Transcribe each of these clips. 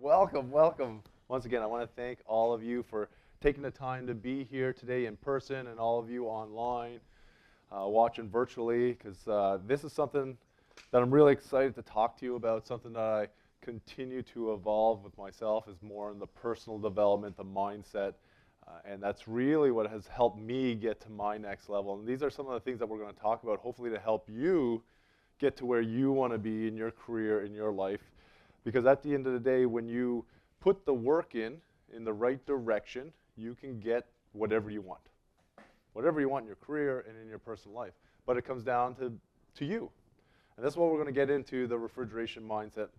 Welcome, welcome. Once again, I want to thank all of you for taking the time to be here today in person and all of you online, watching virtually, because this is something that I'm really excited to talk to you about, something that I continue to evolve with myself is more in the personal development, the mindset, and that's really what has helped me get to my next level. And these are some of the things that we're going to talk about, hopefully to help you get to where you want to be in your career, in your life. Because at the end of the day, when you put the work in the right direction, you can get whatever you want. Whatever you want in your career and in your personal life. But it comes down to you. And that's what we're going to get into, the refrigeration mindset.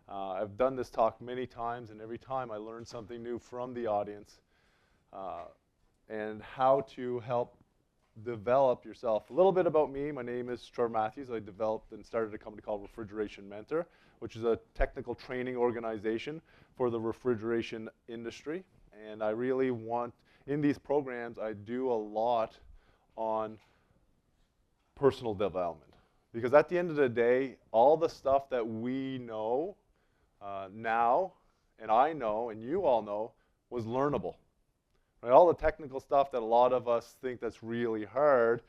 I've done this talk many times, and every time I learn something new from the audience and how to help develop yourself. A little bit about me. My name is Trevor Matthews. I developed and started a company called Refrigeration Mentor, which is a technical training organization for the refrigeration industry. And I really want, in these programs, I do a lot on personal development. Because at the end of the day, all the stuff that we know now, and I know, and you all know, was learnable. Right? All the technical stuff that a lot of us think that's really hard,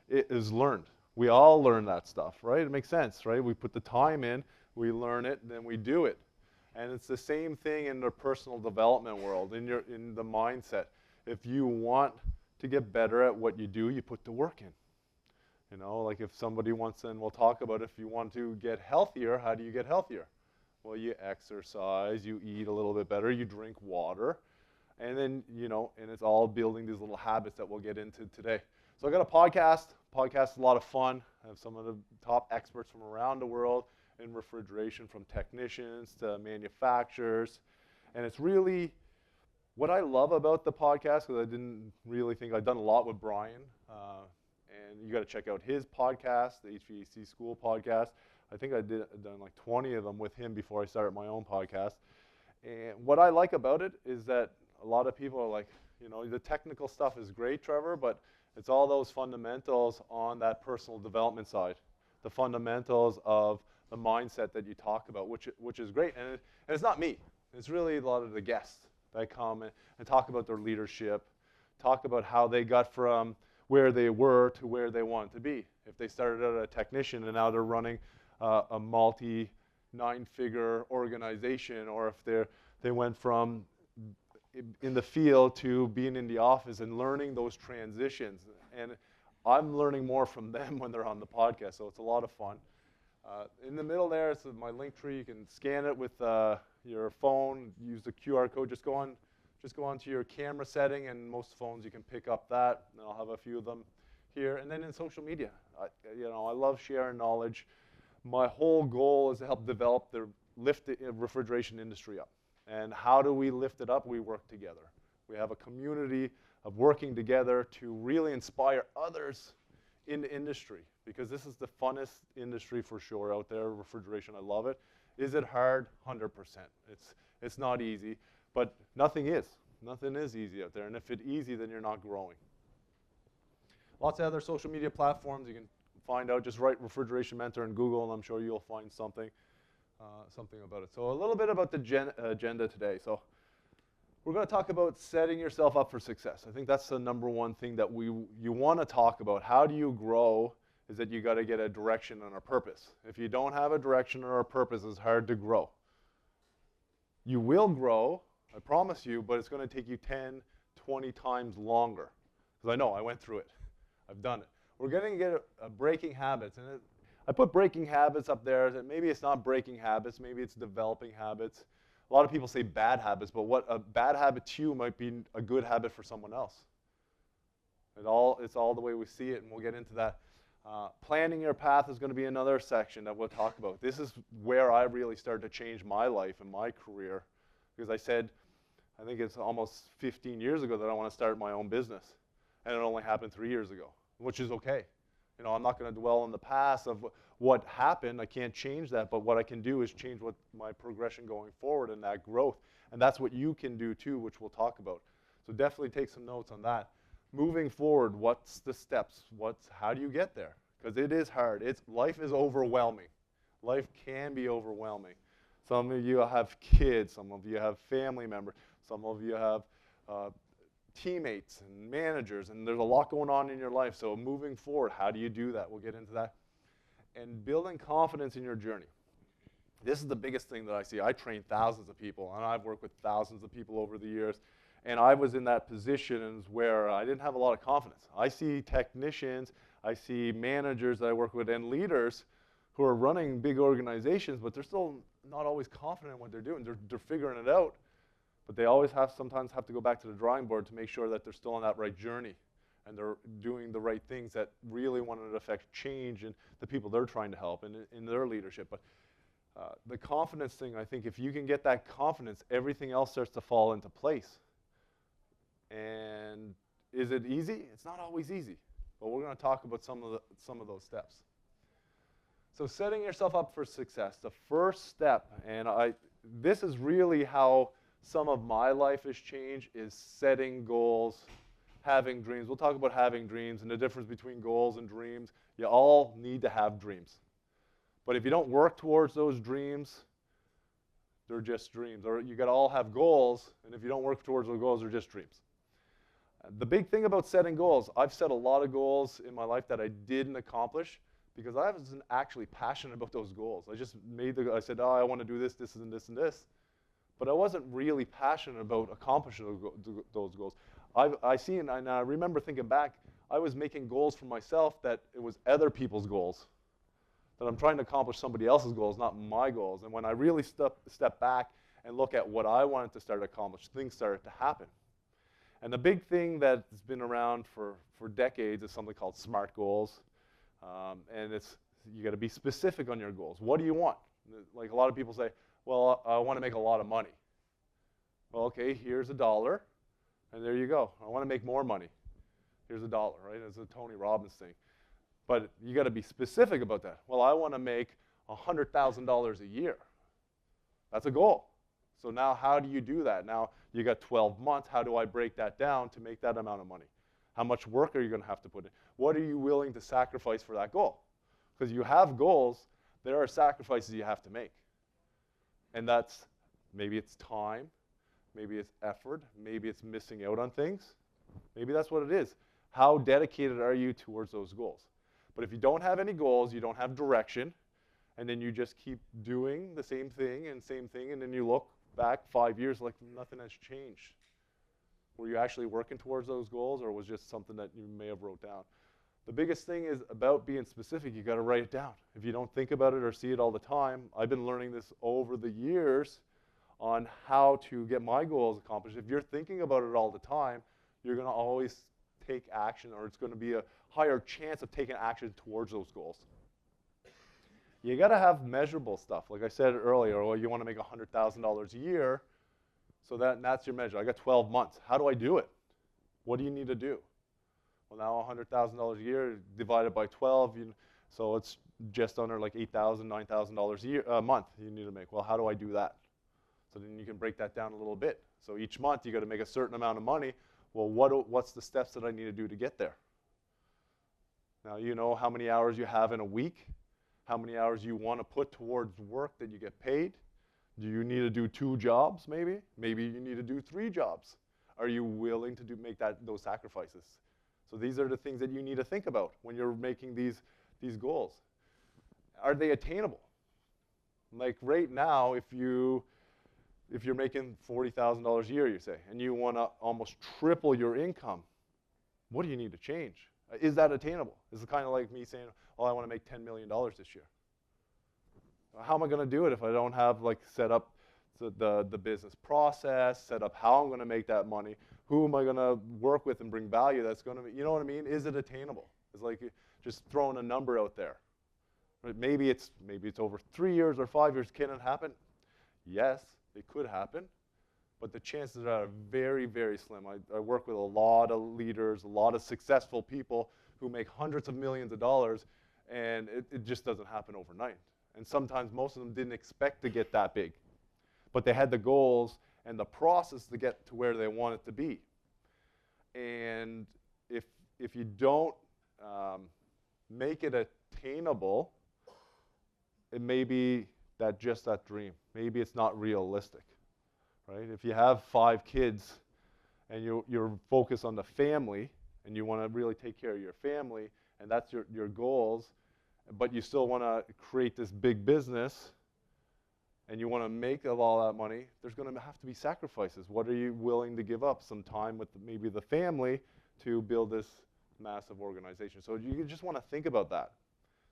it is learned. We all learn that stuff, right? It makes sense, right? We put the time in, we learn it, then we do it. And it's the same thing in the personal development world, in the mindset. If you want to get better at what you do, you put the work in. You know, like if somebody wants, and we'll talk about if you want to get healthier, how do you get healthier? Well, you exercise, you eat a little bit better, you drink water, and then, you know, and it's all building these little habits that we'll get into today. So I got a podcast. Podcast is a lot of fun. I have some of the top experts from around the world in refrigeration, from technicians to manufacturers. And it's really what I love about the podcast, because I didn't really think I'd done a lot with Brian. And you got to check out his podcast, the HVAC School podcast. I think I've done like 20 of them with him before I started my own podcast. And what I like about it is that a lot of people are like, you know, the technical stuff is great, Trevor, but it's all those fundamentals on that personal development side, the fundamentals of the mindset that you talk about, which is great. And it's not me. It's really a lot of the guests that come and talk about their leadership, talk about how they got from where they were to where they want to be. If they started out as a technician and now they're running a multi-nine-figure organization, or if they went from in the field to being in the office and learning those transitions. And I'm learning more from them when they're on the podcast, so it's a lot of fun. In the middle there, it's my link tree. You can scan it with your phone, use the QR code. Just go on to your camera setting, and most phones you can pick up that. And I'll have a few of them here. And then in social media, I love sharing knowledge. My whole goal is to help lift the refrigeration industry up. And how do we lift it up? We work together. We have a community of working together to really inspire others in the industry, because this is the funnest industry for sure out there, refrigeration. I love it. Is it hard? 100%. It's not easy, but nothing is. Nothing is easy out there. And if it's easy, then you're not growing. Lots of other social media platforms you can find out. Just write Refrigeration Mentor in Google, and I'm sure you'll find something about it. So a little bit about the agenda today. So we're going to talk about setting yourself up for success. I think that's the number one thing that you want to talk about. How do you grow? Is that you got to get a direction and a purpose. If you don't have a direction or a purpose, it's hard to grow. You will grow, I promise you, but it's going to take you 10, 20 times longer. Because I know, I went through it. I've done it. We're going to get breaking habits. And I put breaking habits up there. That maybe it's not breaking habits. Maybe it's developing habits. A lot of people say bad habits, but what a bad habit to you might be a good habit for someone else. It's all the way we see it, and we'll get into that. Planning your path is going to be another section that we'll talk about. This is where I really started to change my life and my career, because I said, I think it's almost 15 years ago that I want to start my own business, and it only happened 3 years ago, which is okay. You know, I'm not going to dwell on the past of what happened. I can't change that, but what I can do is change what my progression going forward and that growth, and that's what you can do too, which we'll talk about. So definitely take some notes on that. Moving forward, what's the steps? How do you get there? Because it is hard. Life is overwhelming. Life can be overwhelming. Some of you have kids, some of you have family members, some of you have teammates and managers, and there's a lot going on in your life. So moving forward, how do you do that? We'll get into that. And building confidence in your journey. This is the biggest thing that I see. I train thousands of people, and I've worked with thousands of people over the years, and I was in that position where I didn't have a lot of confidence. I see technicians, I see managers that I work with, and leaders who are running big organizations, but they're still not always confident in what they're doing. They're figuring it out, but they always sometimes have to go back to the drawing board to make sure that they're still on that right journey and they're doing the right things that really want to affect change in the people they're trying to help and in their leadership. But the confidence thing, I think if you can get that confidence, everything else starts to fall into place. And is it easy? It's not always easy, but we're going to talk about some of those steps. So setting yourself up for success, the first step, and this is really how some of my life has changed, is setting goals, having dreams. We'll talk about having dreams and the difference between goals and dreams. You all need to have dreams. But if you don't work towards those dreams, they're just dreams. Or you got to all have goals, and if you don't work towards those goals, they're just dreams. The big thing about setting goals, I've set a lot of goals in my life that I didn't accomplish because I wasn't actually passionate about those goals. I just I said, oh, I want to do this, this, and this, and this. But I wasn't really passionate about accomplishing those goals. I see, and I remember thinking back, I was making goals for myself that it was other people's goals, that I'm trying to accomplish somebody else's goals, not my goals. And when I really step back and look at what I wanted to start to accomplish, things started to happen. And the big thing that's been around for decades is something called SMART goals. And you got to be specific on your goals. What do you want? Like a lot of people say, well, I want to make a lot of money. Well, okay, here's $1, and there you go. I want to make more money. Here's $1, right? It's a Tony Robbins thing. But you got to be specific about that. Well, I want to make $100,000 a year. That's a goal. So now how do you do that? Now you got 12 months. How do I break that down to make that amount of money? How much work are you going to have to put in? What are you willing to sacrifice for that goal? Because you have goals, there are sacrifices you have to make. And that's, maybe it's time, maybe it's effort, maybe it's missing out on things. Maybe that's what it is. How dedicated are you towards those goals? But if you don't have any goals, you don't have direction, and then you just keep doing the same thing, and then you look back 5 years like nothing has changed. Were you actually working towards those goals, or was it just something that you may have wrote down? The biggest thing is about being specific. You got to write it down. If you don't think about it or see it all the time, I've been learning this over the years on how to get my goals accomplished. If you're thinking about it all the time, you're going to always take action, or it's going to be a higher chance of taking action towards those goals. You got to have measurable stuff. Like I said earlier, well, you want to make $100,000 a year, so that's your measure. I got 12 months. How do I do it? What do you need to do? Well, now $100,000 a year divided by 12, so it's just under like $8,000, $9,000 a month you need to make. Well, how do I do that? So then you can break that down a little bit. So each month you got to make a certain amount of money. Well, what's the steps that I need to do to get there? Now you know how many hours you have in a week, how many hours you want to put towards work that you get paid. Do you need to do 2 jobs maybe? Maybe you need to do 3 jobs. Are you willing to make those sacrifices? So these are the things that you need to think about when you're making these goals. Are they attainable? Like right now, if you're making $40,000 a year, you say, and you want to almost triple your income, what do you need to change? Is that attainable? Is it kind of like me saying, oh, I want to make $10 million this year. How am I going to do it if I don't have set up the business process, set up how I'm going to make that money? Who am I going to work with and bring value that's going to be, you know what I mean? Is it attainable? It's like just throwing a number out there. Right? Maybe it's over 3 years or 5 years. Can it happen? Yes, it could happen, but the chances are very, very slim. I work with a lot of leaders, a lot of successful people who make hundreds of millions of dollars, and it just doesn't happen overnight. And sometimes most of them didn't expect to get that big, but they had the goals and the process to get to where they want it to be. And if you don't make it attainable, it maybe just that dream. Maybe it's not realistic, right? If you have 5 kids and you're focused on the family and you want to really take care of your family and that's your goals, but you still want to create this big business and you want to make all that money, there's going to have to be sacrifices. What are you willing to give up? Some time with maybe the family to build this massive organization. So you just want to think about that.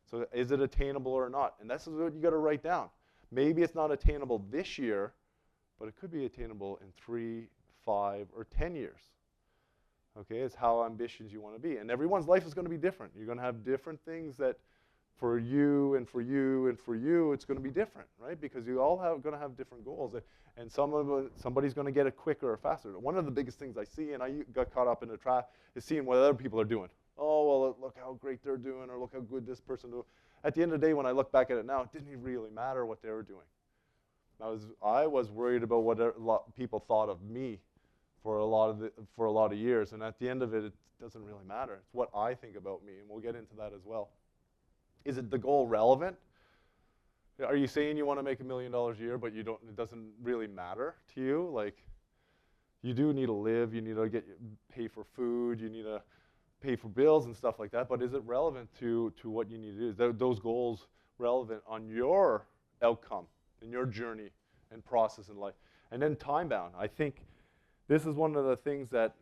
So is it attainable or not? And this is what you got to write down. Maybe it's not attainable this year, but it could be attainable in 3, 5, or 10 years. Okay, it's how ambitious you want to be. And everyone's life is going to be different. You're going to have different things that for you and for you and for you, it's going to be different, right? Because you all going to have different goals. And somebody's going to get it quicker or faster. One of the biggest things I see, and I got caught up in the trap, is seeing what other people are doing. Oh, well, look how great they're doing, or look how good this person doing. At the end of the day, when I look back at it now, it didn't even really matter what they were doing. I was worried about what people thought of me for a lot of years, and at the end of it, it doesn't really matter. It's what I think about me, and we'll get into that as well. Is it the goal relevant? Are you saying you want to make $1 million a year, but you don't? It doesn't really matter to you? Like, you do need to live. You need to pay for food. You need to pay for bills and stuff like that. But is it relevant to what you need to do? Is those goals relevant on your outcome in your journey and process in life? And then time bound. I think this is one of the things that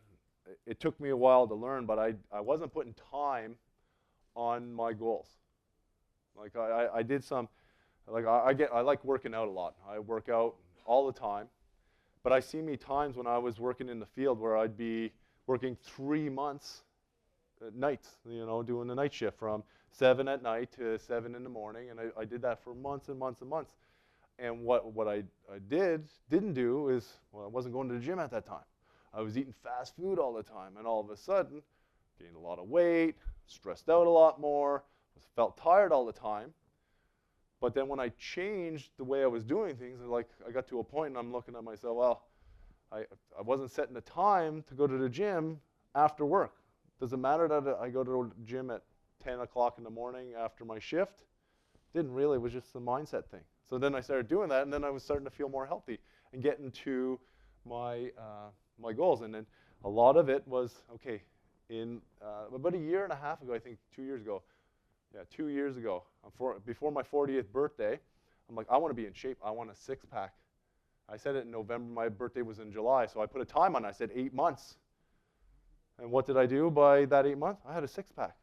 it took me a while to learn, but I wasn't putting time on my goals. Like I did some, like I like working out a lot. I work out all the time, but I see me times when I was working in the field where I'd be working 3 months at nights, you know, doing the night shift from 7 at night to 7 in the morning, and I did that for months and months and months. And what I didn't do is, well, I wasn't going to the gym at that time. I was eating fast food all the time, and all of a sudden, gained a lot of weight, stressed out a lot more, felt tired all the time. But then when I changed the way I was doing things, like I got to a point and I'm looking at myself, well, I wasn't setting the time to go to the gym after work. Does it matter that I go to the gym at 10 o'clock in the morning after my shift? Didn't really. It was just a mindset thing. So then I started doing that, and then I was starting to feel more healthy and getting to my goals. And then a lot of it was, okay, in about a year and a half ago, I think 2 years ago, yeah, 2 years ago, before my 40th birthday, I'm like, I want to be in shape. I want a six-pack. I said it in November. My birthday was in July, so I put a time on it. I said 8 months. And what did I do by that 8 months? I had a six-pack.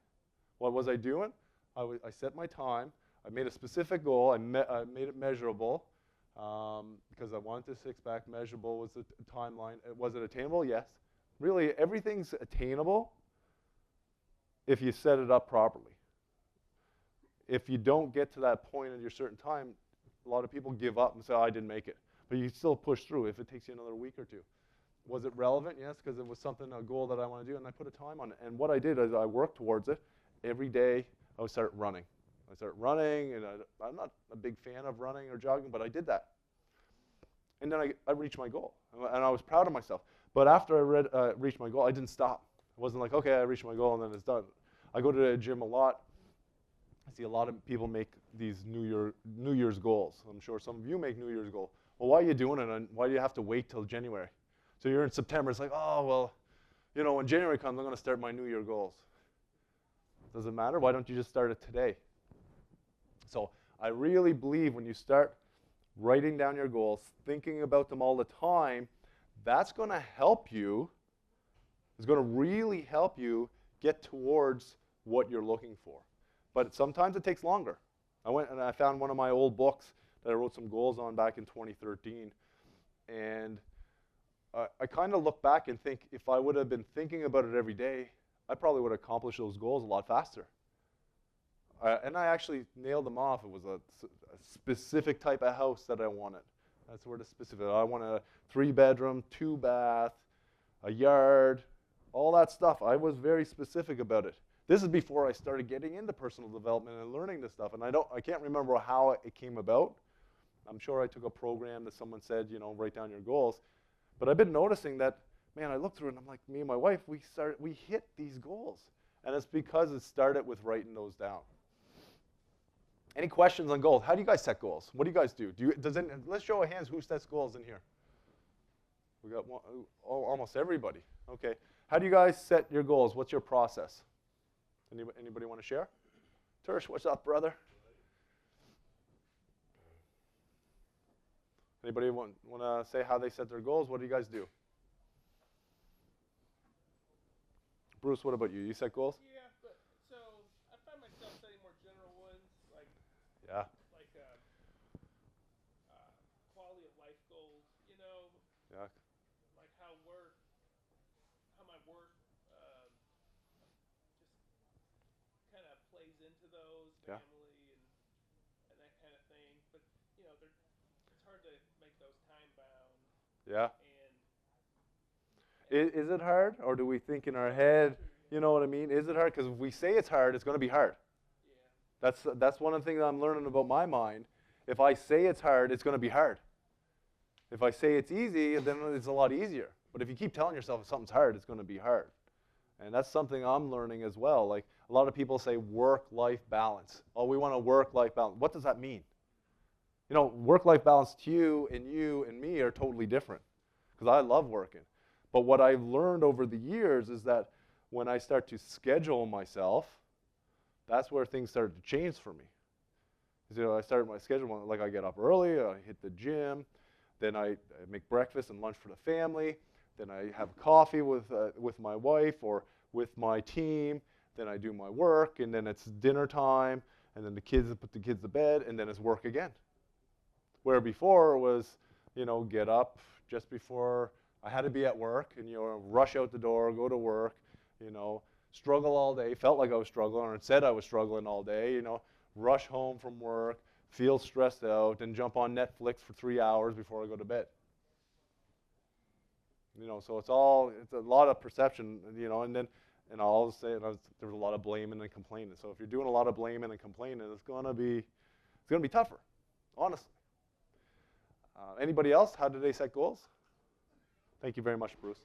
What was I doing? I set my time. I made a specific goal. I made it measurable because I wanted the six-pack. Measurable was the timeline. Was it attainable? Yes. Really, everything's attainable if you set it up properly. If you don't get to that point at your certain time, a lot of people give up and say, oh, I didn't make it. But you still push through if it takes you another week or two. Was it relevant? Yes, because it was a goal that I want to do, and I put a time on it. And what I did is I worked towards it. Every day, I would start running. I started running, and I'm not a big fan of running or jogging, but I did that. And then I reached my goal, and I was proud of myself. But after I reached my goal, I didn't stop. It wasn't like, okay, I reached my goal, and then it's done. I go to the gym a lot. I see a lot of people make these New Year's goals. I'm sure some of you make New Year's goals. Well, why are you doing it, and why do you have to wait till January? So you're in September. It's like, oh, well, you know, when January comes, I'm going to start my New Year goals. Does it matter? Why don't you just start it today? So I really believe when you start writing down your goals, thinking about them all the time, that's going to help you. It's going to really help you get towards what you're looking for. But sometimes it takes longer. I went and I found one of my old books that I wrote some goals on back in 2013. And I kind of look back and think if I would have been thinking about it every day, I probably would have accomplished those goals a lot faster. And I actually nailed them off. It was a specific type of house that I wanted. That's where the specific. I want a 3-bedroom, 2-bath, a yard, all that stuff. I was very specific about it. This is before I started getting into personal development and learning this stuff. And I can't remember how it came about. I'm sure I took a program that someone said, you know, write down your goals. But I've been noticing that, man, I look through it and I'm like, me and my wife, we hit these goals. And it's because it started with writing those down. Any questions on goals? How do you guys set goals? What do you guys do? Let's show of hands who sets goals in here. We got one, almost everybody. Okay. How do you guys set your goals? What's your process? Anybody want to share? Tersh, what's up, brother? Anybody want to say how they set their goals? What do you guys do? Bruce, what about you? You set goals? Yeah, but so I find myself setting more general ones, like Yeah. like quality of life goals. You know, Yeah. like how my work just kind of plays into those, Yeah. family and that kind of thing. But you know, it's hard to make those time bound. Yeah. And Is it hard, or do we think in our head, you know what I mean? Is it hard? Because if we say it's hard, it's going to be hard. yeah. That's one of the things I'm learning about my mind. If I say it's hard, it's going to be hard. If I say it's easy, then it's a lot easier. But if you keep telling yourself if something's hard, it's going to be hard. And that's something I'm learning as well. Like a lot of people say work-life balance. Oh, we want a work-life balance. What does that mean? You know, work-life balance to you and me are totally different. Because I love working. But what I've learned over the years is that when I start to schedule myself, that's where things started to change for me. You know, I started my schedule, like I get up early, I hit the gym, then I make breakfast and lunch for the family, then I have coffee with my wife or with my team, then I do my work, and then it's dinner time, and then put the kids to bed, and then it's work again. Where before it was, you know, get up just before I had to be at work, and you know, rush out the door, go to work, you know, struggle all day, felt like I was struggling, or said I was struggling all day, you know, rush home from work, feel stressed out, and jump on Netflix for 3 hours before I go to bed. You know, so it's a lot of perception, you know, and I'll say there was a lot of blaming and complaining. So if you're doing a lot of blaming and complaining, it's gonna be tougher, honestly. Anybody else? How do they set goals? Thank you very much, Bruce.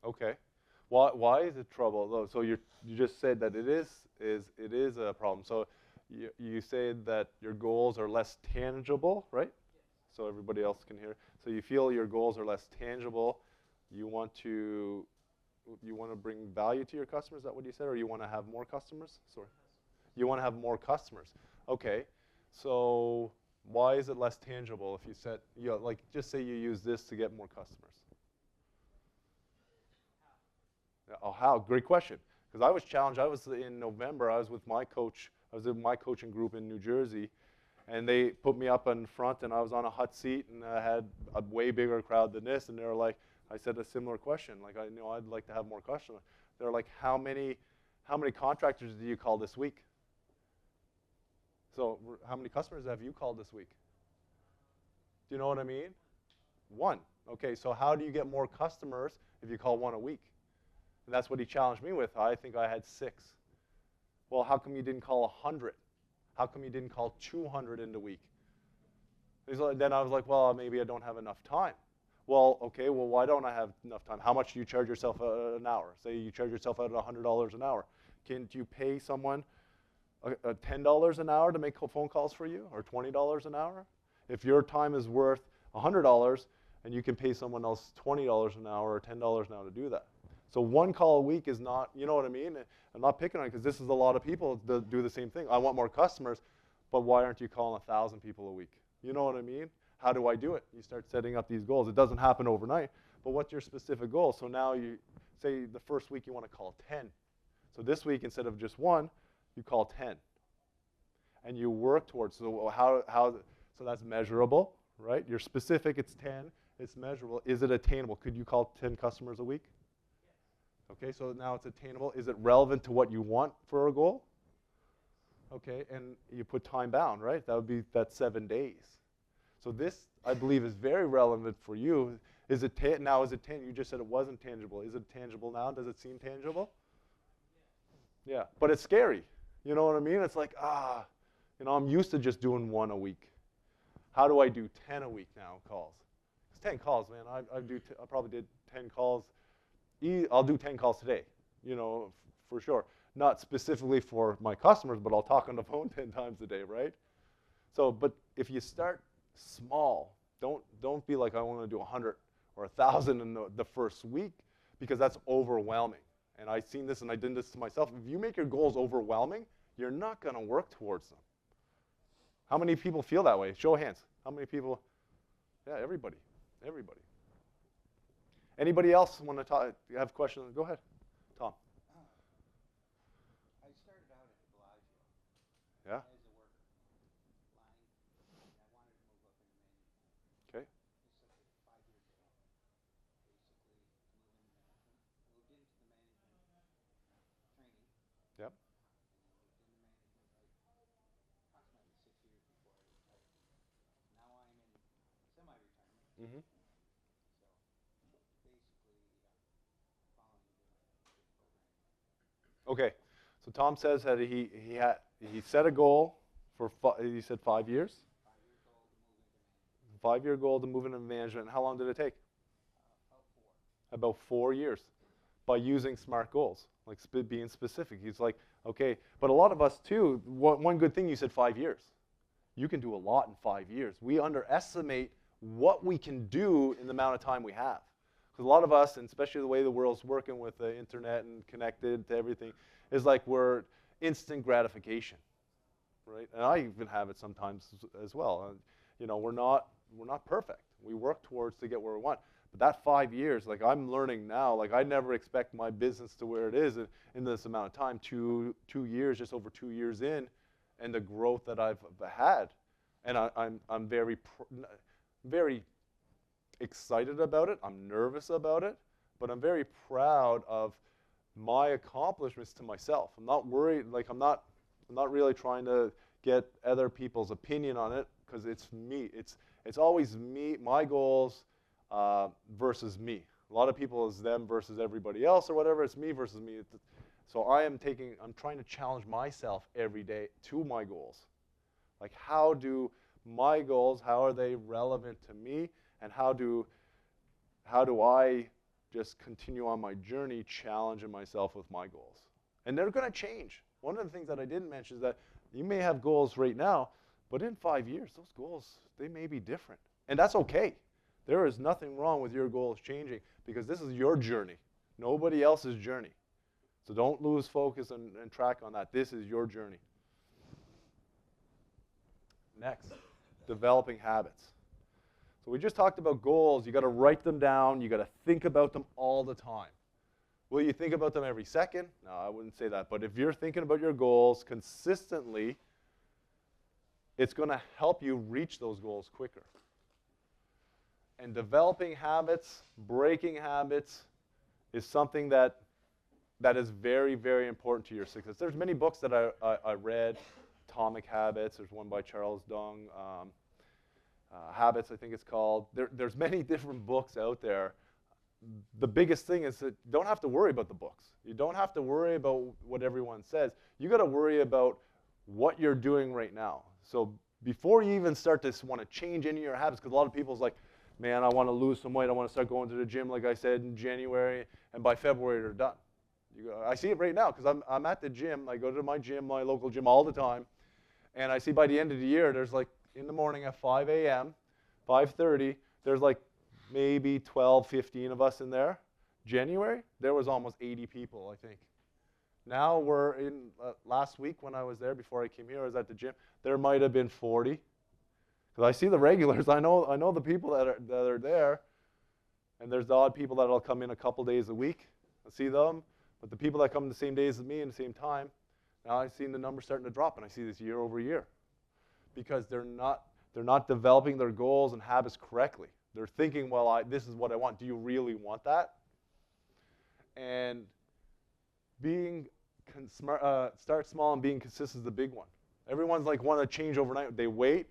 Okay. Why is it trouble though? So you just said that it is a problem. So you said that your goals are less tangible, right? So everybody else can hear. So you feel your goals are less tangible. You want to bring value to your customers. Is that what you said, or you want to have more customers? Sorry. You want to have more customers. Okay. So why is it less tangible if you set, you know, like just say you use this to get more customers? Oh, how? Great question. Because I was challenged. I was in November. I was with my coach. I was in my coaching group in New Jersey, and they put me up in front, and I was on a hot seat, and I had a way bigger crowd than this. And they were like, I said a similar question. Like, I know I'd like to have more customers. They're like, how many contractors do you call this week? So how many customers have you called this week? Do you know what I mean? One. Okay. So how do you get more customers if you call one a week? And that's what he challenged me with. I think I had 6. Well, how come you didn't call 100? How come you didn't call 200 in the week? Then I was like, well, maybe I don't have enough time. Well, okay, well, why don't I have enough time? How much do you charge yourself an hour? Say you charge yourself out at $100 an hour. Can you pay someone $10 an hour to make phone calls for you, or $20 an hour? If your time is worth $100 and you can pay someone else $20 an hour or $10 an hour to do that. So one call a week is not, you know what I mean? I'm not picking on it because this is a lot of people that do the same thing. I want more customers, but why aren't you calling 1,000 people a week? You know what I mean? How do I do it? You start setting up these goals. It doesn't happen overnight, but what's your specific goal? So now you say the first week you want to call 10. So this week, instead of just 1, you call 10. And you work towards, so that's measurable, right? You're specific, it's 10, it's measurable. Is it attainable? Could you call 10 customers a week? Okay, so now it's attainable. Is it relevant to what you want for a goal? Okay, and you put time bound, right? That's 7 days. So this, I believe is very relevant for you. Is it now? Is it you just said it wasn't tangible. Is it tangible now? Does it seem tangible? Yeah, but it's scary. You know what I mean? It's like, I'm used to just doing 1 a week. How do I do 10 a week now calls? It's 10 calls, man. I probably did 10 calls. I'll do 10 calls today, for sure. Not specifically for my customers, but I'll talk on the phone 10 times a day, right? So, but if you start small, don't be like, I want to do 100 or 1,000 in the first week, because that's overwhelming. And I've seen this, and I did this to myself. If you make your goals overwhelming, you're not going to work towards them. How many people feel that way? Show of hands. How many people? Yeah, everybody. Everybody. Anybody else want to talk? You have questions? Go ahead, Tom. I started out at Bellagio. Yeah. As a worker, line, and I wanted to move up into management. Okay. It's like a 5-year goal, basically, to move into management. Moved into the management training. Yep. And then moved into management approximately 6 years before I retired. Now I'm in semi-retirement. Mm-hmm. So basically, following the program. Okay. So Tom says that he set a goal for he said 5 years. 5-year goal to move into management. 5-year goal to move into management. How long did it take? About 4. About 4 years, by using SMART goals, like being specific. He's like, okay, but a lot of us too. One good thing, you said 5 years. You can do a lot in 5 years. We underestimate what we can do in the amount of time we have. Because a lot of us, and especially the way the world's working with the internet and connected to everything, is like we're instant gratification, right? And I even have it sometimes as well. We're not perfect. We work towards to get where we want. But that 5 years, like I'm learning now, like I never expect my business to where it is in this amount of time. 2 years, just over 2 years in, and the growth that I've had, and I'm very excited about it. I'm nervous about it, but I'm very proud of my accomplishments to myself. I'm not worried. Like I'm not really trying to get other people's opinion on it, because it's me. It's always me, my goals versus me. A lot of people is them versus everybody else or whatever. It's me versus me. So I'm trying to challenge myself every day to my goals. Like how do my goals, how are they relevant to me, and how do I just continue on my journey challenging myself with my goals? And they're going to change. One of the things that I didn't mention is that you may have goals right now, but in 5 years, those goals, they may be different. And that's okay. There is nothing wrong with your goals changing, because this is your journey, nobody else's journey. So don't lose focus and track on that. This is your journey. Next, developing habits. So we just talked about goals. You got to write them down. You got to think about them all the time. Will you think about them every second? No, I wouldn't say that. But if you're thinking about your goals consistently, it's going to help you reach those goals quicker. And developing habits, breaking habits, is something that is very, very important to your success. There's many books that I read. Atomic Habits. There's one by Charles Dung. Habits, I think it's called. There's many different books out there. The biggest thing is that you don't have to worry about the books. You don't have to worry about what everyone says. You got to worry about what you're doing right now. So before you even start to want to change any of your habits, because a lot of people's like, man, I want to lose some weight. I want to start going to the gym, like I said, in January, and by February they're done. I see it right now, because I'm at the gym. I go to my gym, my local gym, all the time, and I see by the end of the year, there's like in the morning at 5 a.m., 5:30, there's like maybe 12, 15 of us in there. January, there was almost 80 people, I think. Now we're in, last week when I was there, before I came here, I was at the gym, there might have been 40. Because I see the regulars, I know the people that are there, and there's the odd people that'll come in a couple days a week. I see them, but the people that come the same days as me and the same time, now I've seen the numbers starting to drop, and I see this year over year. Because they're not developing their goals and habits correctly. They're thinking, well, this is what I want. Do you really want that? And start small and being consistent is the big one. Everyone's like want to change overnight. They wait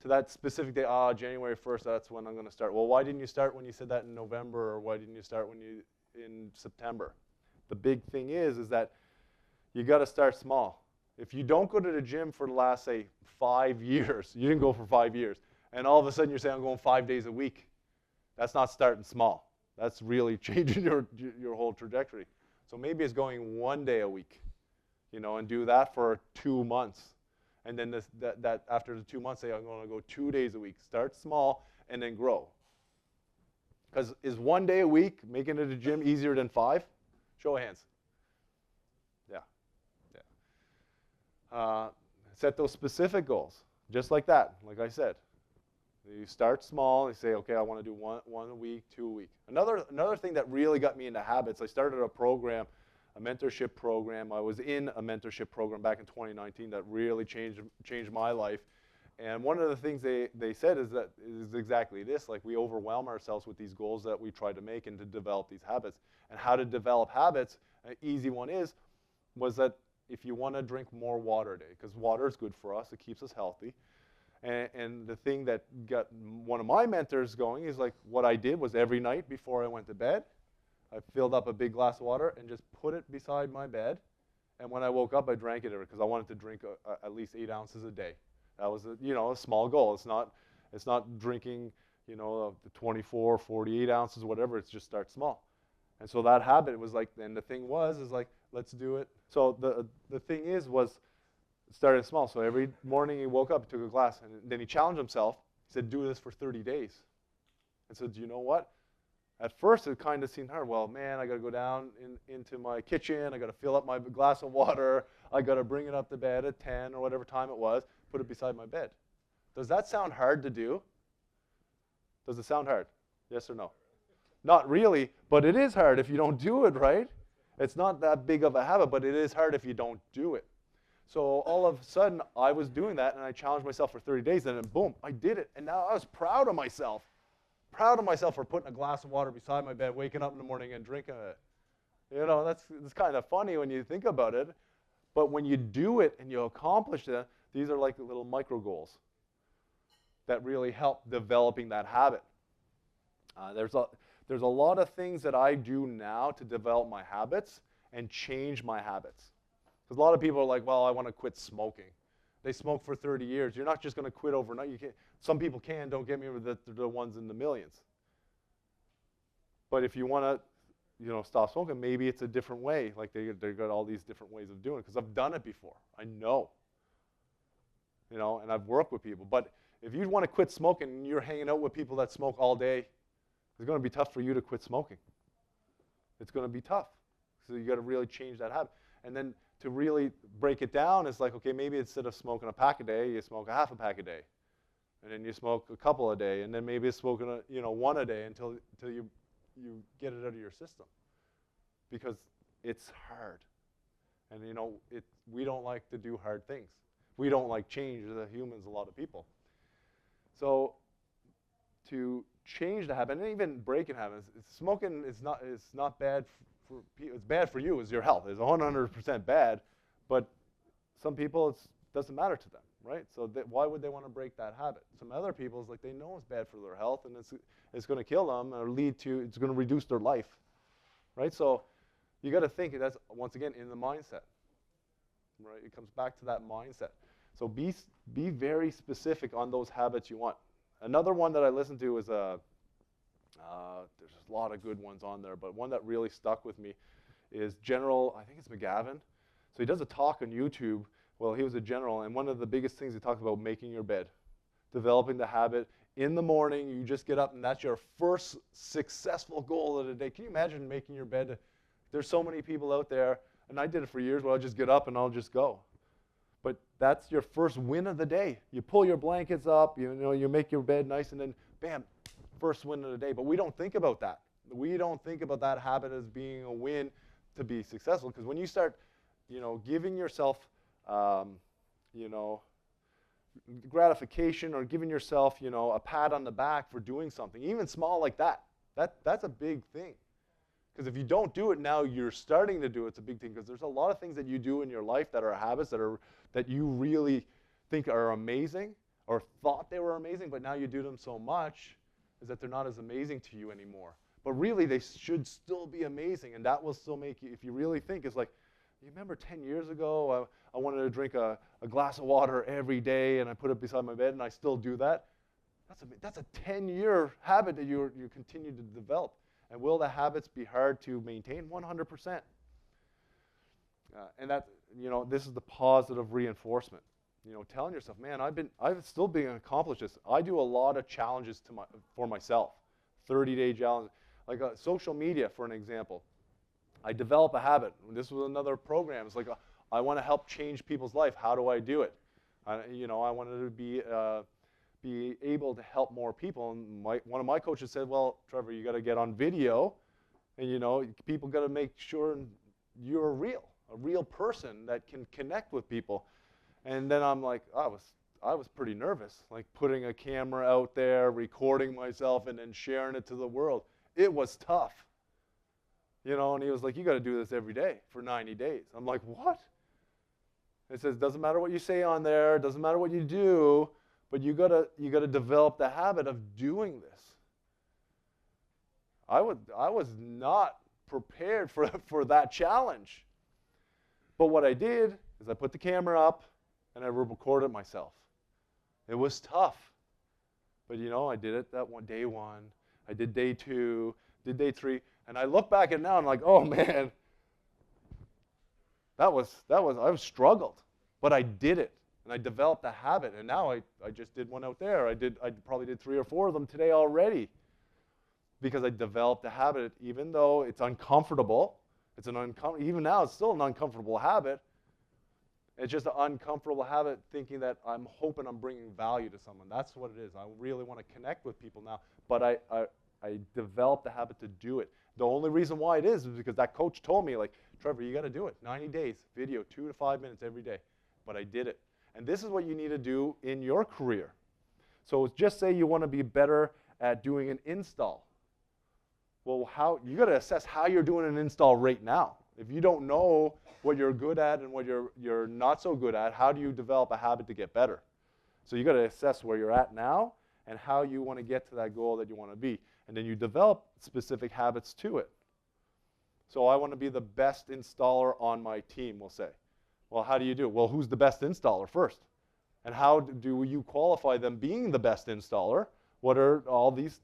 to that specific day, January 1st, that's when I'm going to start. Well, why didn't you start when you said that in November, or why didn't you start in September? The big thing is that you got to start small. If you don't go to the gym for the last, say, 5 years, you didn't go for 5 years, and all of a sudden you're saying, I'm going 5 days a week, that's not starting small. That's really changing your whole trajectory. So maybe it's going 1 day a week, and do that for 2 months. And then that after the 2 months, say, I'm going to go 2 days a week. Start small and then grow. Because is 1 day a week making it to the gym easier than 5? Show of hands. Yeah. Set those specific goals, just like that, like I said. You start small, you say, okay, I want to do one a week, 2 a week. Another thing that really got me into habits, I started a program, a mentorship program. I was in a mentorship program back in 2019 that really changed my life. And one of the things they said is exactly this, like we overwhelm ourselves with these goals that we try to make and to develop these habits. And how to develop habits, an easy one was that if you want to drink more water a day, because water is good for us, it keeps us healthy. And the thing that got one of my mentors going is like what I did was every night before I went to bed, I filled up a big glass of water and just put it beside my bed. And when I woke up, I drank it because I wanted to drink at least 8 ounces a day. That was a small goal. It's not drinking the 24, 48 ounces, whatever. It's just start small. And so that habit was like, and the thing was like, let's do it. So the thing was started small. So every morning he woke up, he took a glass, and then he challenged himself. He said, do this for 30 days. And so, do you know what? At first, it kind of seemed hard. Well, man, I got to go down into my kitchen. I got to fill up my glass of water. I got to bring it up to bed at 10 or whatever time it was, put it beside my bed. Does that sound hard to do? Does it sound hard? Yes or no? Not really, but it is hard if you don't do it, right? It's not that big of a habit, but it is hard if you don't do it. So all of a sudden, I was doing that, and I challenged myself for 30 days, and then boom, I did it. And now I was proud of myself. Proud of myself for putting a glass of water beside my bed, waking up in the morning and drinking it. That's kind of funny when you think about it. But when you do it and you accomplish it, these are like little micro goals that really help developing that habit. There's a lot of things that I do now to develop my habits and change my habits. Because a lot of people are like, well, I want to quit smoking. They smoke for 30 years. You're not just going to quit overnight. You can't. Some people can. Don't get me wrong, they're the ones in the millions. But if you want to, stop smoking, maybe it's a different way. Like they got all these different ways of doing it. Because I've done it before. I know. And I've worked with people. But if you want to quit smoking and you're hanging out with people that smoke all day, it's going to be tough for you to quit smoking. It's going to be tough. So you got to really change that habit. And then to really break it down, it's like, okay, maybe instead of smoking a pack a day, you smoke a half a pack a day. And then you smoke a couple a day. And then maybe it's smoking one a day until you get it out of your system. Because it's hard. And we don't like to do hard things. We don't like change as humans, a lot of people. So to change the habit, and even breaking habits, smoking is not bad for people. It's bad for you, it's your health. It's 100% bad, but some people it doesn't matter to them, right? So why would they want to break that habit? Some other people, it's like they know it's bad for their health, and it's going to kill them or it's going to reduce their life, right? So you got to think that's, once again, in the mindset, right? It comes back to that mindset. So be very specific on those habits you want. Another one that I listened to is there's a lot of good ones on there, but one that really stuck with me is General, I think it's McGavin. So he does a talk on YouTube. Well, he was a general, and one of the biggest things he talks about making your bed, developing the habit. In the morning, you just get up, and that's your first successful goal of the day. Can you imagine making your bed? There's so many people out there, and I did it for years where I'll just get up and I'll just go. But that's your first win of the day. You pull your blankets up, you make your bed nice, and then bam, first win of the day. But we don't think about that. We don't think about that habit as being a win to be successful. Because when you start, giving yourself, gratification or giving yourself, a pat on the back for doing something, even small like that, that's a big thing. Because if you don't do it now, you're starting to do it. It's a big thing. Because there's a lot of things that you do in your life that are habits that you really think are amazing. or thought they were amazing, but now you do them so much is that they're not as amazing to you anymore. But really, they should still be amazing, and that will still make you, if you really think, it's like, you remember 10 years ago, I wanted to drink a glass of water every day, and I put it beside my bed, and I still do that. That's a 10-year habit that you continue to develop. And will the habits be hard to maintain? 100%. And that, this is the positive reinforcement. Telling yourself, man, I've still been accomplished this. I do a lot of challenges for myself, 30-day challenges. Like social media, for an example. I develop a habit. This was another program. It's like, I want to help change people's life. How do I do it? I wanted to be able to help more people. And one of my coaches said, well, Trevor, you got to get on video, and people got to make sure you're a real person that can connect with people. And then I'm like, I was pretty nervous, like putting a camera out there, recording myself, and then sharing it to the world. It was tough. And he was like, you got to do this every day for 90 days. I'm like, what? It says, doesn't matter what you say on there, doesn't matter what you do, but you gotta develop the habit of doing this. I was not prepared for that challenge. But what I did is I put the camera up and I recorded myself. It was tough. But I did it day one. I did day two, did day three. And I look back at it now and I'm like, oh man, I struggled. But I did it. And I developed a habit. And now I just did one out there. I probably did 3 or 4 of them today already. Because I developed a habit, even though it's uncomfortable. Even now, it's still an uncomfortable habit. It's just an uncomfortable habit thinking that I'm hoping I'm bringing value to someone. That's what it is. I really want to connect with people now. But I developed the habit to do it. The only reason why it is because that coach told me, like, Trevor, you got to do it. 90 days, video, 2 to 5 minutes every day. But I did it. And this is what you need to do in your career. So just say you want to be better at doing an install. Well, you got to assess how you're doing an install right now. If you don't know what you're good at and what you're not so good at, how do you develop a habit to get better? So you got to assess where you're at now and how you want to get to that goal that you want to be. And then you develop specific habits to it. So I want to be the best installer on my team, we'll say. Well, how do you do it? Well, who's the best installer first? And how do you qualify them being the best installer? What are all these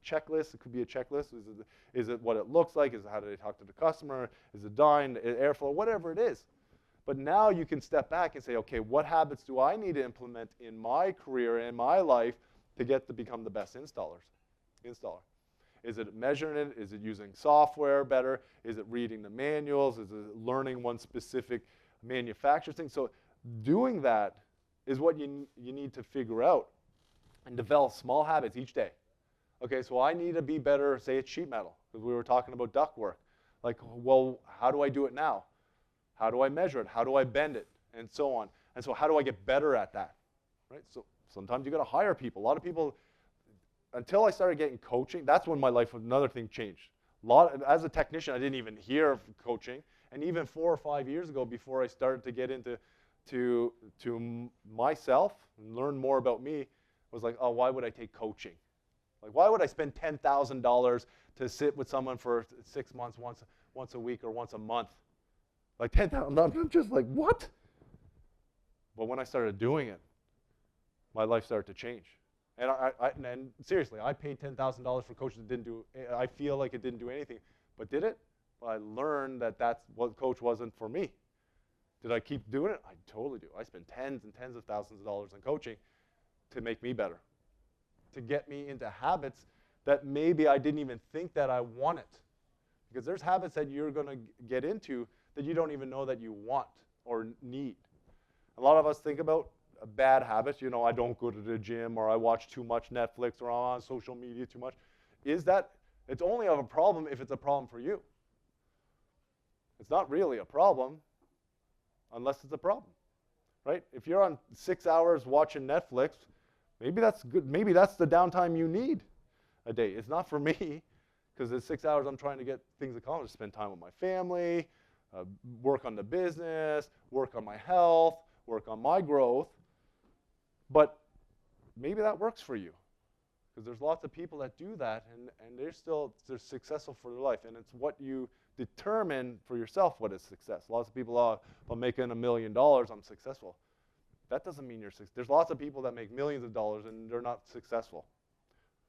checklists? It could be a checklist. Is it what it looks like? Is it how do they talk to the customer? Is it dying, airflow, whatever it is. But now you can step back and say, okay, what habits do I need to implement in my career, in my life, to get to become the best installer? Is it measuring it? Is it using software better? Is it reading the manuals? Is it learning one specific manufacturer thing? So doing that is what you need to figure out and develop small habits each day. Okay, so I need to be better, say it's sheet metal, because we were talking about ductwork. Like, well, how do I do it now? How do I measure it? How do I bend it? And so on. And so how do I get better at that? Right? So sometimes you got to hire people. A lot of people, until I started getting coaching, that's when my life, another thing changed. As a technician, I didn't even hear of coaching. And even 4 or 5 years ago, before I started to get into myself and learn more about me, was like, oh, why would I take coaching? Like, why would I spend $10,000 to sit with someone for 6 months, once a week or once a month? Like $10,000, I'm just like, what? But when I started doing it, my life started to change. And seriously, I paid $10,000 for coaches that didn't do, I feel like it didn't do anything. But did it? Well, I learned that that's what coach wasn't for me. Did I keep doing it? I totally do. I spent tens and tens of thousands of dollars on coaching to make me better, to get me into habits that maybe I didn't even think that I wanted. Because there's habits that you're going to get into that you don't even know that you want or need. A lot of us think about bad habits. You know, I don't go to the gym, or I watch too much Netflix, or I'm on social media too much. It's only of a problem if it's a problem for you. It's not really a problem unless it's a problem, right? If you're on 6 hours watching Netflix, maybe that's good. Maybe that's the downtime you need a day. It's not for me, because it's 6 hours I'm trying to get things accomplished, spend time with my family, work on the business, work on my health, work on my growth. But maybe that works for you, because there's lots of people that do that, and they're successful for their life, and it's what you determine for yourself what is success. Lots of people, if I'm making $1 million, I'm successful. That doesn't mean you're successful. There's lots of people that make millions of dollars and they're not successful.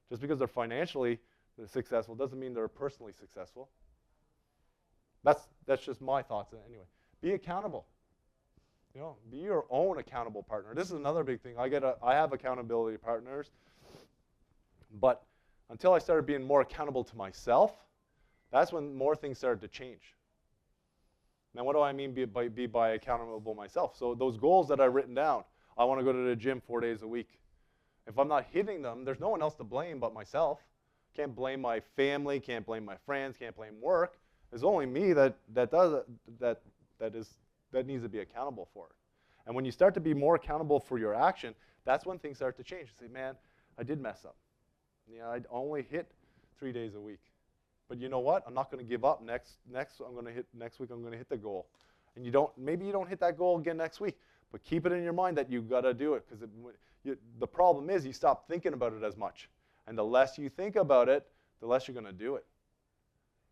Just because they're financially successful doesn't mean they're personally successful. That's just my thoughts anyway. Be accountable. You know, be your own accountable partner. This is another big thing. I have accountability partners, but until I started being more accountable to myself, that's when more things started to change. Now, what do I mean by accountable myself? So those goals that I've written down, I want to go to the gym 4 days a week. If I'm not hitting them, there's no one else to blame but myself. Can't blame my family, can't blame my friends, can't blame work. It's only me that needs to be accountable for it. And when you start to be more accountable for your action, that's when things start to change. You say, man, I did mess up. Yeah, I only hit 3 days a week. But you know what? I'm not going to give up. Next week I'm going to hit the goal. And maybe you don't hit that goal again next week, but keep it in your mind that you've got to do it, because the problem is you stop thinking about it as much. And the less you think about it, the less you're going to do it.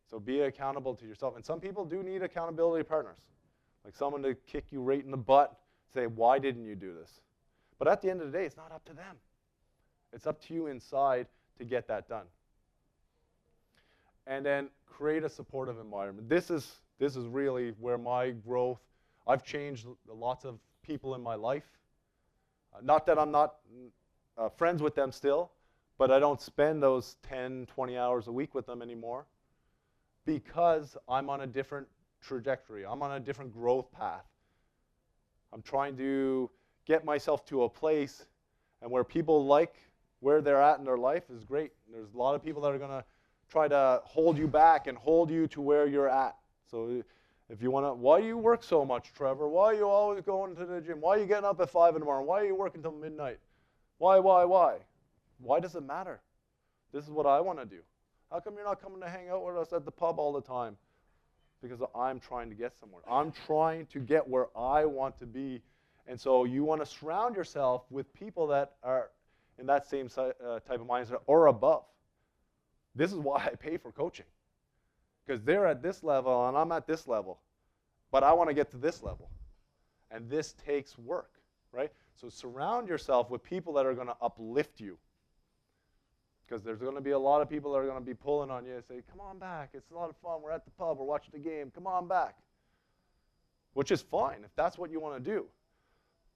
So be accountable to yourself. And some people do need accountability partners, like someone to kick you right in the butt, say, why didn't you do this? But at the end of the day, it's not up to them. It's up to you inside to get that done. And then create a supportive environment. This is really where my growth, I've changed lots of people in my life. Not that I'm not friends with them still, but I don't spend those 10, 20 hours a week with them anymore, because I'm on a different trajectory. I'm on a different growth path. I'm trying to get myself to a place, and where people like where they're at in their life is great. There's a lot of people that are going to try to hold you back and hold you to where you're at. So if you want to, why do you work so much, Trevor? Why are you always going to the gym? Why are you getting up at 5 in the morning? Why are you working till midnight? Why? Why does it matter? This is what I want to do. How come you're not coming to hang out with us at the pub all the time? Because I'm trying to get somewhere. I'm trying to get where I want to be. And so you want to surround yourself with people that are in that same type of mindset or above. This is why I pay for coaching, because they're at this level and I'm at this level, but I want to get to this level. And this takes work, right? So surround yourself with people that are going to uplift you, because there's going to be a lot of people that are going to be pulling on you and say, come on back, it's a lot of fun, we're at the pub, we're watching the game, come on back. Which is fine if that's what you want to do.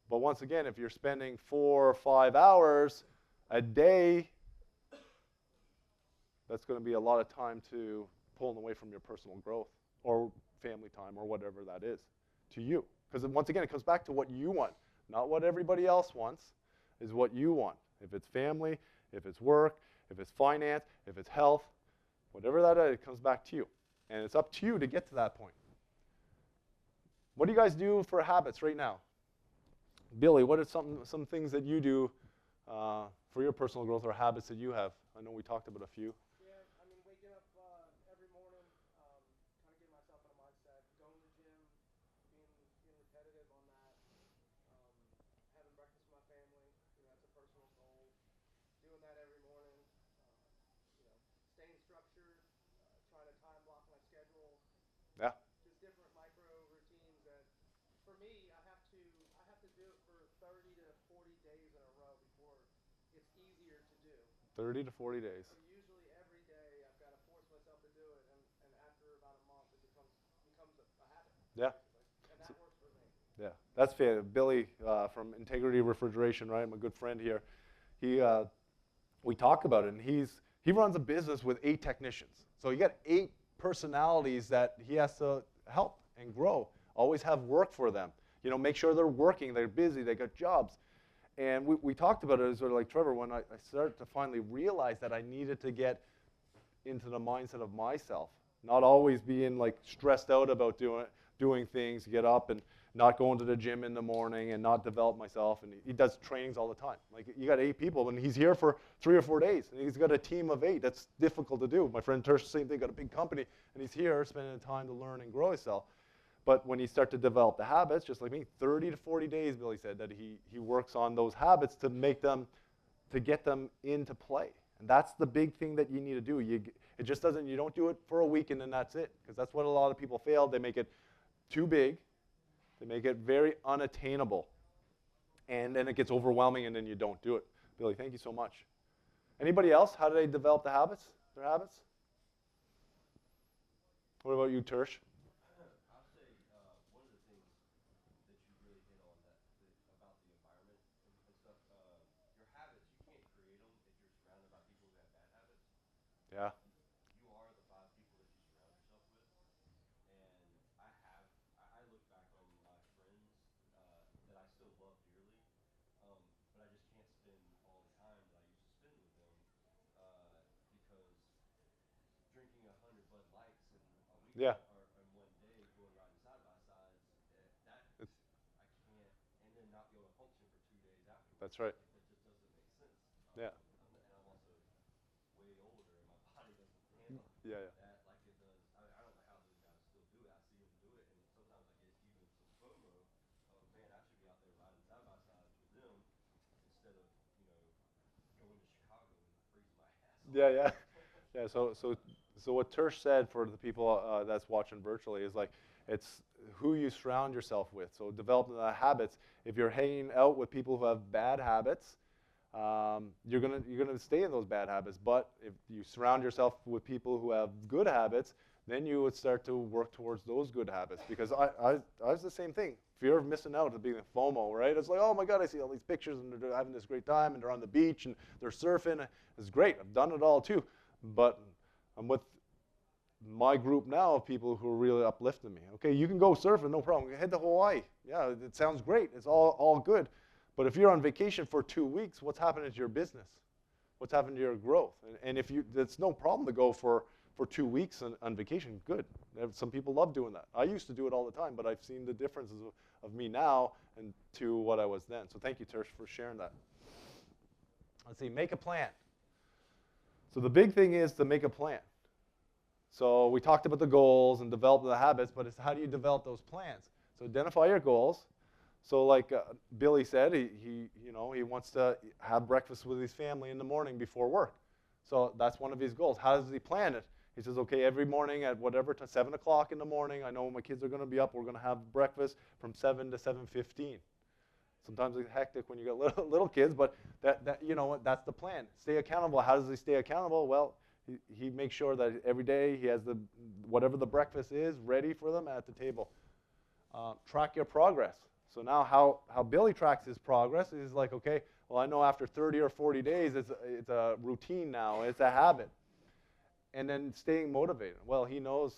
But once again, if you're spending 4 or 5 hours a day, that's going to be a lot of time to pulling away from your personal growth or family time or whatever that is to you. Because once again, it comes back to what you want, not what everybody else wants, is what you want. If it's family, if it's work, if it's finance, if it's health, whatever that is, it comes back to you. And it's up to you to get to that point. What do you guys do for habits right now? Billy, what are some things that you do for your personal growth or habits that you have? I know we talked about a few. Yeah, I mean, waking up every morning, kind of getting myself in a mindset, going to the gym, being repetitive on that, having breakfast with my family, that's a personal goal, doing that every morning, staying structured, trying to time block my schedule. Yeah. Just different micro routines that, for me, I have to do it for 30 to 40 days in a row before it's easier to do. 30 to 40 days. So usually every day I've got to force myself to do it, and after about a month it becomes a habit. Yeah. And that works for me. Yeah, that's fair. Billy from Integrity Refrigeration, right? I'm a good friend here. We talk about it, and he runs a business with 8 technicians. So you got 8 personalities that he has to help and grow. Always have work for them. Make sure they're working, they're busy, they got jobs. And we talked about it as sort of like, Trevor, when I started to finally realize that I needed to get into the mindset of myself, not always being like stressed out about doing things, get up and not going to the gym in the morning and not develop myself. And he does trainings all the time. Like, you got 8 people, and he's here for 3 or 4 days, and he's got a team of 8. That's difficult to do. My friend Tersh, same thing, got a big company, and he's here spending time to learn and grow himself. But when you start to develop the habits, just like me, 30 to 40 days, Billy said, that he works on those habits to make them, to get them into play. And that's the big thing that you need to do. It just doesn't, you don't do it for a week and then that's it. Because that's what a lot of people fail. They make it too big. They make it very unattainable. And then it gets overwhelming and then you don't do it. Billy, thank you so much. Anybody else? How do they develop the habits, their habits? What about you, Tersh? I'll say one of the things that you really hit on about the environment and stuff, your habits, you can't create them if you're surrounded by people who have bad habits. Yeah. You are the 5 people that you surround yourself with. And I look back on my friends that I still love dearly, but I just can't spend all the time that I used to spend with them because drinking 100 Bud Lights in a week Yeah. or in one day, going riding side by sides, that I can't, and then not be able to function for 2 days afterwards. That's right. Like, that just doesn't make sense. Yeah. And I'm also way older, and my body doesn't handle Yeah, yeah. that like it does. I don't know how those guys still do it. I see them do it, and sometimes I get even some FOMO of, man, I should be out there riding side by sides with them instead of, going to Chicago and freezing my ass off. Yeah, yeah. Yeah, so what Tersh said for the people that's watching virtually is like, it's who you surround yourself with. So developing the habits. If you're hanging out with people who have bad habits, you're gonna stay in those bad habits. But if you surround yourself with people who have good habits, then you would start to work towards those good habits. Because I was the same thing. Fear of missing out, of being a FOMO, right? It's like, oh my God, I see all these pictures and they're having this great time and they're on the beach and they're surfing. It's great. I've done it all too. But I'm with my group now of people who are really uplifting me. Okay, you can go surfing, no problem. Head to Hawaii. Yeah, it sounds great. It's all good. But if you're on vacation for 2 weeks, what's happening to your business? What's happening to your growth? And if it's no problem to go for 2 weeks on vacation, good. Some people love doing that. I used to do it all the time, but I've seen the differences of me now and to what I was then. So thank you, Tersh, for sharing that. Let's see, make a plan. So the big thing is to make a plan. So we talked about the goals and develop the habits, but it's how do you develop those plans? So identify your goals. So like Billy said, he wants to have breakfast with his family in the morning before work. So that's one of his goals. How does he plan it? He says, okay, every morning at whatever, 7 o'clock in the morning, I know when my kids are going to be up, we're going to have breakfast from 7 to 7:15. Sometimes it's hectic when you got little kids, but that's the plan. Stay accountable. How does he stay accountable? Well, he makes sure that every day he has whatever the breakfast is ready for them at the table. Track your progress. So now how Billy tracks his progress is like, okay, well, I know after 30 or 40 days it's a routine now. It's a habit. And then staying motivated. Well, he knows,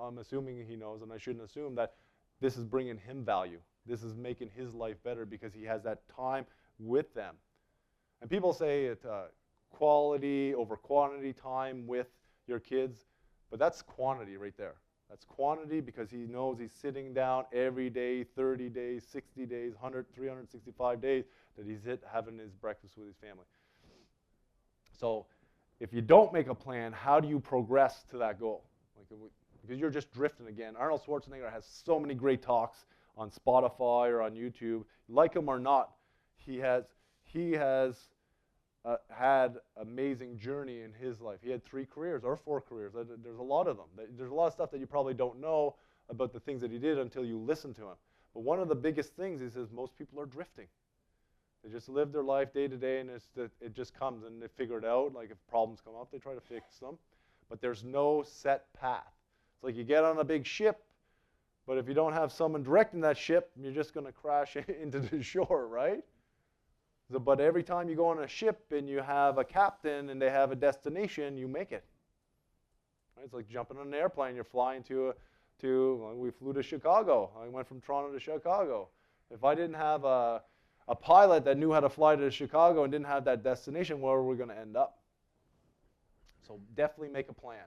I'm assuming he knows, and I shouldn't assume that this is bringing him value. This is making his life better because he has that time with them. And people say it's quality over quantity time with your kids, but that's quantity right there. That's quantity because he knows he's sitting down every day, 30 days, 60 days, 100, 365 days that he's having his breakfast with his family. So if you don't make a plan, how do you progress to that goal? Because you're just drifting again. Arnold Schwarzenegger has so many great talks on Spotify or on YouTube. Like him or not, he has had amazing journey in his life. He had 3 careers or 4 careers. There's a lot of them. There's a lot of stuff that you probably don't know about the things that he did until you listen to him. But one of the biggest things he says most people are drifting. They just live their life day to day, and it just comes, and they figure it out. Like if problems come up, they try to fix them. But there's no set path. It's like you get on a big ship, but if you don't have someone directing that ship, you're just going to crash into the shore, right? But every time you go on a ship and you have a captain and they have a destination, you make it. Right? It's like jumping on an airplane. You're flying we flew to Chicago. I went from Toronto to Chicago. If I didn't have a pilot that knew how to fly to Chicago and didn't have that destination, where were we going to end up? So definitely make a plan.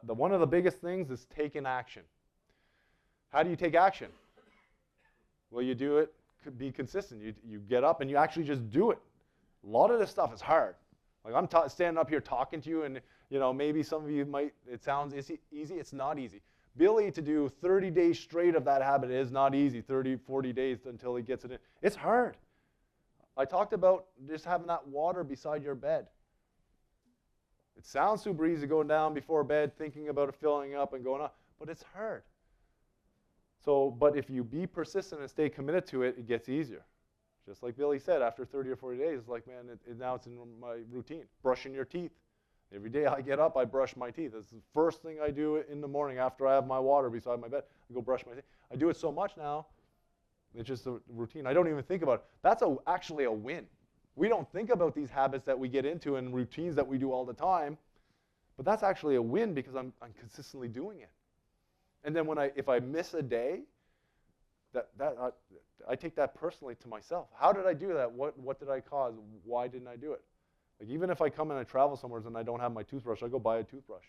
One of the biggest things is taking action. How do you take action? Well, you do it. Be consistent. You get up and you actually just do it. A lot of this stuff is hard. Like I'm standing up here talking to you, and You know, maybe some of you might, it sounds easy. It's not easy. Billy, to do 30 days straight of that habit is not easy, 30, 40 days until he gets it in. It's hard. I talked about just having that water beside your bed. It sounds super easy going down before bed, thinking about it filling up and going up, but it's hard. So, but if you be persistent and stay committed to it, it gets easier. Just like Billy said, after 30 or 40 days, it's like, man, now it's in my routine. Brushing your teeth. Every day I get up, I brush my teeth. It's the first thing I do in the morning after I have my water beside my bed. I go brush my teeth. I do it so much now, it's just a routine. I don't even think about it. That's actually a win. We don't think about these habits that we get into and routines that we do all the time, but that's actually a win because I'm consistently doing it. And then if I miss a day, I take that personally to myself. How did I do that? What did I cause? Why didn't I do it? Like even if I come and I travel somewhere and I don't have my toothbrush, I go buy a toothbrush.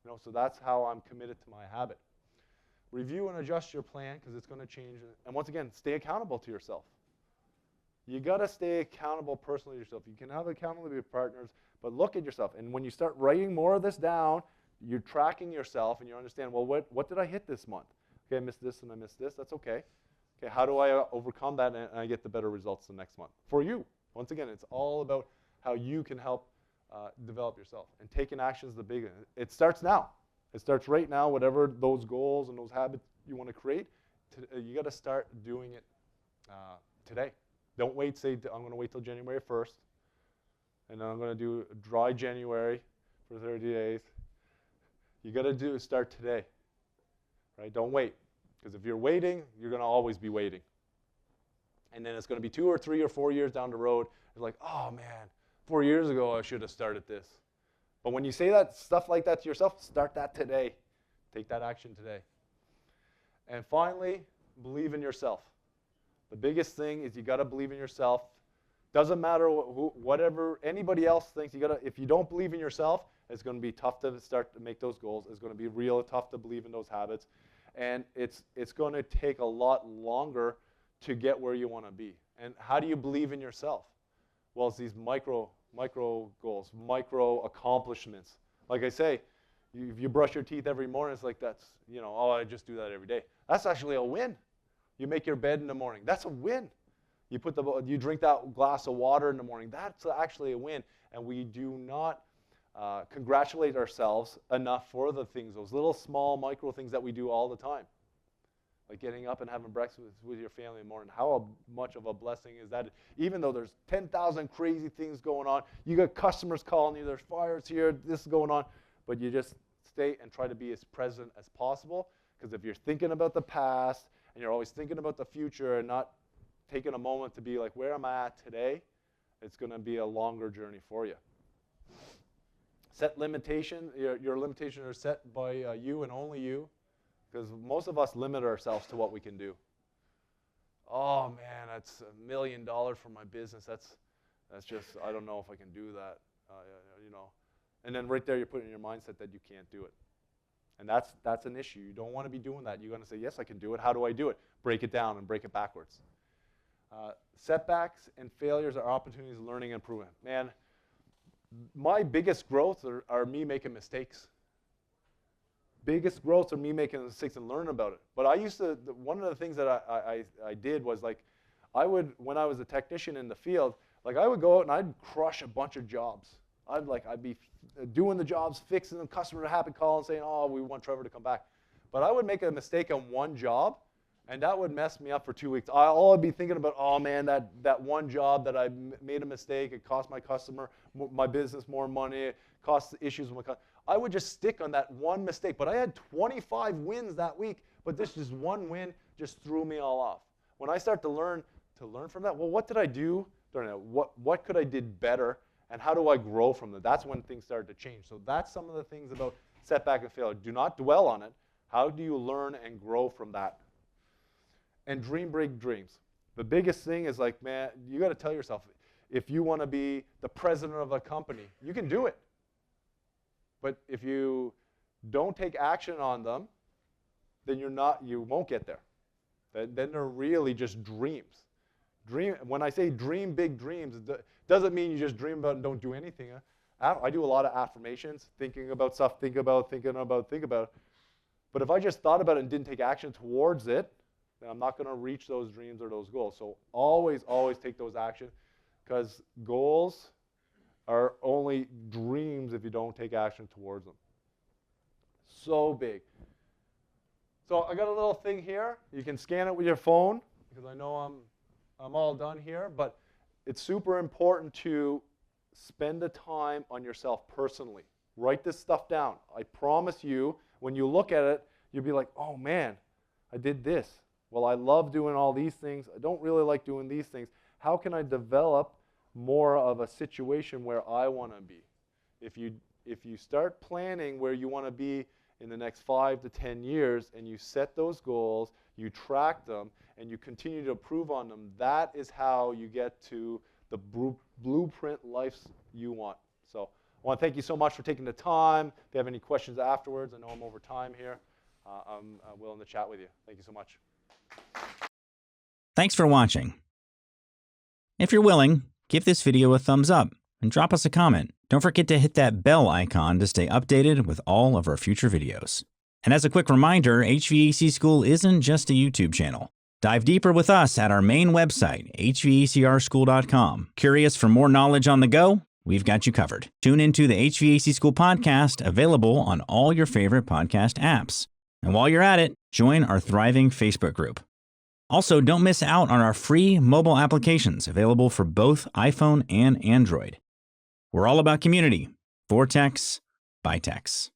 You know, so that's how I'm committed to my habit. Review and adjust your plan because it's going to change. And once again, stay accountable to yourself. You got to stay accountable personally to yourself. You can have accountability with partners, but look at yourself. And when you start writing more of this down, you're tracking yourself and you understand, well, what did I hit this month? Okay, I missed this and I missed this. That's okay. Okay, how do I overcome that and I get the better results the next month? For you. Once again, it's all about how you can help develop yourself. And taking action is the big one. It starts now. It starts right now, whatever those goals and those habits you want to create. You got to start doing it today. Don't wait, say, I'm going to wait till January 1st, and then I'm going to do dry January for 30 days. You got to start today, right? Don't wait, because if you're waiting, you're going to always be waiting. And then it's going to be 2 or 3 or 4 years down the road. It's like, oh, man, 4 years ago I should have started this. But when you say that stuff like that to yourself, start that today. Take that action today. And finally, believe in yourself. The biggest thing is you got to believe in yourself. Doesn't matter whatever anybody else thinks. If you don't believe in yourself, it's going to be tough to start to make those goals. It's going to be real tough to believe in those habits. And it's going to take a lot longer to get where you want to be. And how do you believe in yourself? Well, it's these micro goals, micro accomplishments. Like I say, if you brush your teeth every morning, it's like that's, oh, I just do that every day. That's actually a win. You make your bed in the morning. That's a win. You drink that glass of water in the morning. That's actually a win. And we do not congratulate ourselves enough for the things, those little small micro things that we do all the time. Like getting up and having breakfast with your family in the morning. How much of a blessing is that? Even though there's 10,000 crazy things going on, you got customers calling you, there's fires here, this is going on, but you just stay and try to be as present as possible, because if you're thinking about the past and you're always thinking about the future and not taking a moment to be like, where am I at today? It's going to be a longer journey for you. Set limitations. Your limitations are set by you and only you. Because most of us limit ourselves to what we can do. Oh man, that's $1 million for my business. That's just, I don't know if I can do that. And then right there, you're putting in your mindset that you can't do it. And that's an issue. You don't want to be doing that. You're going to say, yes, I can do it. How do I do it? Break it down and break it backwards. Setbacks and failures are opportunities of learning and improvement. Man, my biggest growth are me making mistakes. Biggest growth are me making mistakes and learning about it. But I used to, one of the things that I did was like, when I was a technician in the field, like I would go out and I'd crush a bunch of jobs. I'd be doing the jobs, fixing them, customer happy calling, saying, oh, we want Trevor to come back. But I would make a mistake on one job, and that would mess me up for 2 weeks. All I'd be thinking about, oh man, that one job that I made a mistake, it cost my customer, my business more money, it cost issues with my customer. I would just stick on that one mistake. But I had 25 wins that week, but this just one win just threw me all off. When I start to learn from that, well, what did I do during that? What could I did better, and how do I grow from that? That's when things started to change. So that's some of the things about setback and failure. Do not dwell on it. How do you learn and grow from that? And dream big dreams. The biggest thing is like, man, you got to tell yourself, if you want to be the president of a company, you can do it. But if you don't take action on them, then you won't get there. Then they're really just dreams. When I say dream big dreams, it doesn't mean you just dream about it and don't do anything. I do a lot of affirmations, thinking about stuff, thinking about. But if I just thought about it and didn't take action towards it, then I'm not going to reach those dreams or those goals. So always, always take those actions, because goals are only dreams if you don't take action towards them. So big. So I got a little thing here. You can scan it with your phone, because I know I'm all done here, but it's super important to spend the time on yourself personally. Write this stuff down. I promise you, when you look at it, you'll be like, oh man, I did this. Well, I love doing all these things. I don't really like doing these things. How can I develop more of a situation where I want to be? If you start planning where you want to be in the next 5 to 10 years, and you set those goals, you track them, and you continue to improve on them, that is how you get to the blueprint life you want. So I want to thank you so much for taking the time. If you have any questions afterwards, I know I'm over time here. I'm willing to chat with you. Thank you so much. Thanks for watching. If you're willing, give this video a thumbs up and drop us a comment. Don't forget to hit that bell icon to stay updated with all of our future videos. And as a quick reminder, HVAC School isn't just a YouTube channel. Dive deeper with us at our main website, hvacrschool.com. Curious for more knowledge on the go? We've got you covered. Tune into the HVAC School podcast, available on all your favorite podcast apps. And while you're at it, join our thriving Facebook group. Also, don't miss out on our free mobile applications available for both iPhone and Android. We're all about community. For techs, by techs.